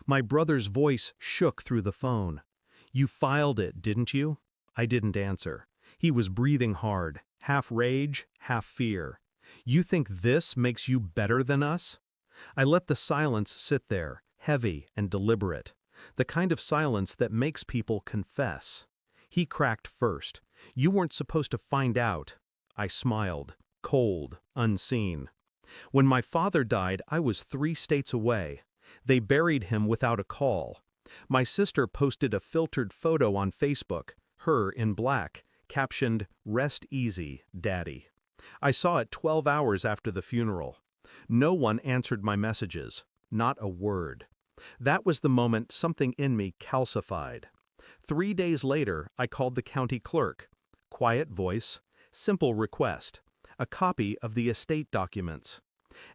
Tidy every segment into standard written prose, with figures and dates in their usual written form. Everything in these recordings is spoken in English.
My brother's voice shook through the phone. "You filed it, didn't you?" I didn't answer. He was breathing hard, half rage, half fear. "You think this makes you better than us?" I let the silence sit there, heavy and deliberate. The kind of silence that makes people confess. He cracked first. "You weren't supposed to find out." I smiled, cold, unseen. "When my father died, I was 3 states away. They buried him without a call. My sister posted a filtered photo on Facebook, her in black, captioned, 'Rest easy, Daddy.' I saw it 12 hours after the funeral. No one answered my messages, not a word. That was the moment something in me calcified. 3 days later, I called the county clerk. Quiet voice, simple request, a copy of the estate documents.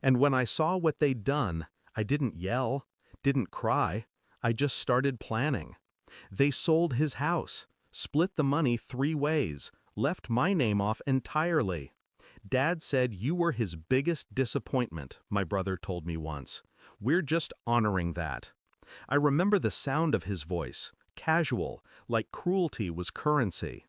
And when I saw what they'd done, I didn't yell, didn't cry, I just started planning. They sold his house, split the money 3 ways, left my name off entirely. Dad said you were his biggest disappointment, my brother told me once. We're just honoring that. I remember the sound of his voice, casual, like cruelty was currency.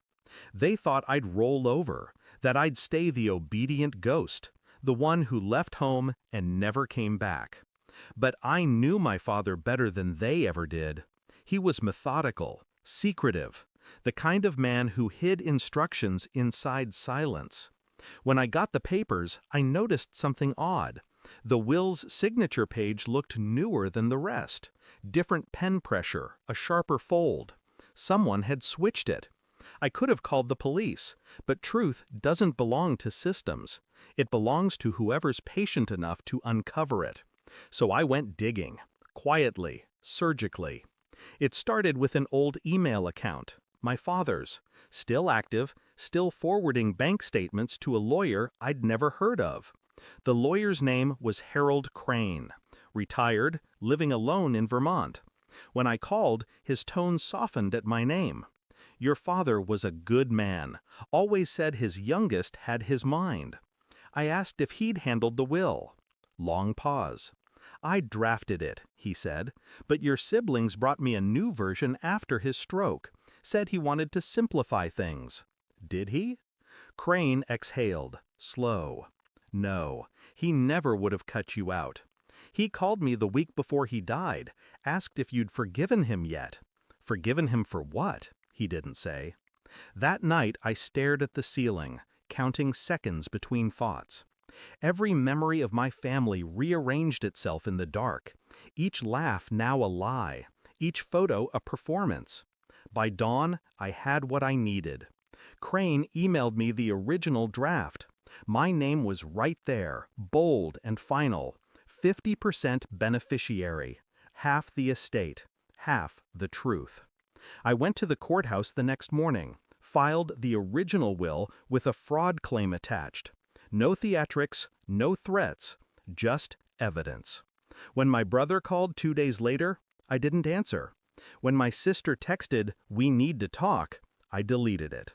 They thought I'd roll over, that I'd stay the obedient ghost, the one who left home and never came back. But I knew my father better than they ever did. He was methodical, secretive, the kind of man who hid instructions inside silence. When I got the papers, I noticed something odd. The will's signature page looked newer than the rest. Different pen pressure, a sharper fold. Someone had switched it. I could have called the police, but truth doesn't belong to systems. It belongs to whoever's patient enough to uncover it. So I went digging, quietly, surgically. It started with an old email account, my father's, still active, still forwarding bank statements to a lawyer I'd never heard of. The lawyer's name was Harold Crane, retired, living alone in Vermont. When I called, his tone softened at my name. Your father was a good man, always said his youngest had his mind. I asked if he'd handled the will. Long pause. I drafted it, he said, but your siblings brought me a new version after his stroke, said he wanted to simplify things. Did he? Crane exhaled, slow. No, he never would have cut you out. He called me the week before he died, asked if you'd forgiven him yet. Forgiven him for what? He didn't say. That night I stared at the ceiling, counting seconds between thoughts. Every memory of my family rearranged itself in the dark, each laugh now a lie, each photo a performance. By dawn, I had what I needed. Crane emailed me the original draft. My name was right there, bold and final. 50% beneficiary, half the estate, half the truth. I went to the courthouse the next morning, filed the original will with a fraud claim attached. No theatrics, no threats, just evidence. When my brother called 2 days later, I didn't answer. When my sister texted, "We need to talk," I deleted it.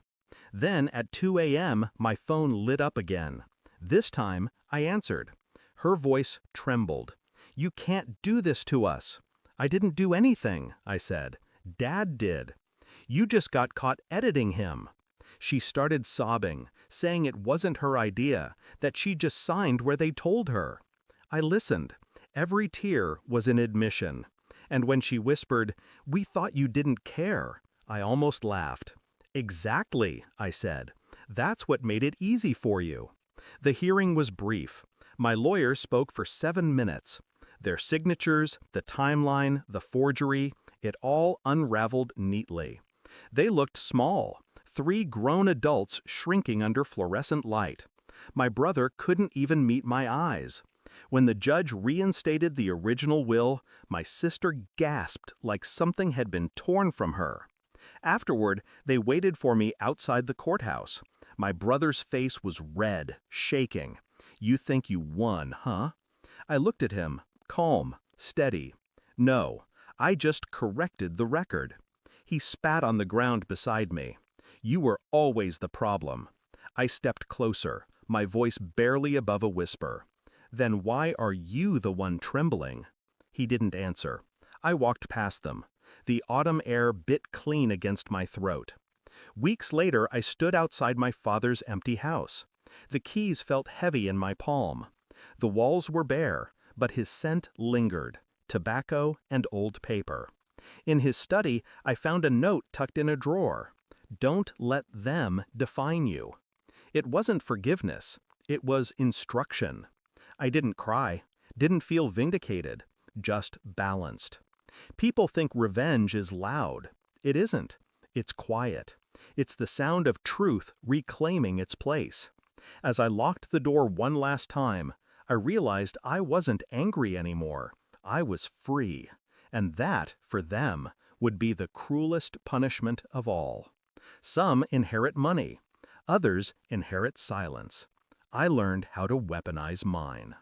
Then at 2 a.m., my phone lit up again. This time, I answered. Her voice trembled. "You can't do this to us." "I didn't do anything," I said. "Dad did." "You just got caught editing him." She started sobbing, saying it wasn't her idea, that she just signed where they told her. I listened. Every tear was an admission. And when she whispered, "We thought you didn't care," I almost laughed. "Exactly," I said. "That's what made it easy for you." The hearing was brief. My lawyer spoke for 7 minutes. Their signatures, the timeline, the forgery, it all unraveled neatly. They looked small. 3 grown adults shrinking under fluorescent light. My brother couldn't even meet my eyes. When the judge reinstated the original will, my sister gasped like something had been torn from her. Afterward, they waited for me outside the courthouse. My brother's face was red, shaking. "You think you won, huh?" I looked at him, calm, steady. "No, I just corrected the record." He spat on the ground beside me. "You were always the problem." I stepped closer, my voice barely above a whisper. "Then why are you the one trembling?" He didn't answer. I walked past them. The autumn air bit clean against my throat. Weeks later, I stood outside my father's empty house. The keys felt heavy in my palm. The walls were bare, but his scent lingered, tobacco and old paper. In his study, I found a note tucked in a drawer. Don't let them define you. It wasn't forgiveness. It was instruction. I didn't cry, didn't feel vindicated, just balanced. People think revenge is loud. It isn't. It's quiet. It's the sound of truth reclaiming its place. As I locked the door one last time, I realized I wasn't angry anymore. I was free. And that, for them, would be the cruelest punishment of all. Some inherit money. Others inherit silence. I learned how to weaponize mine.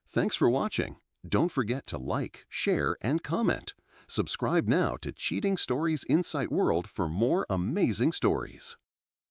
Thanks for watching. Don't forget to like, share, and comment. Subscribe now to Cheating Stories Insight World for more amazing stories.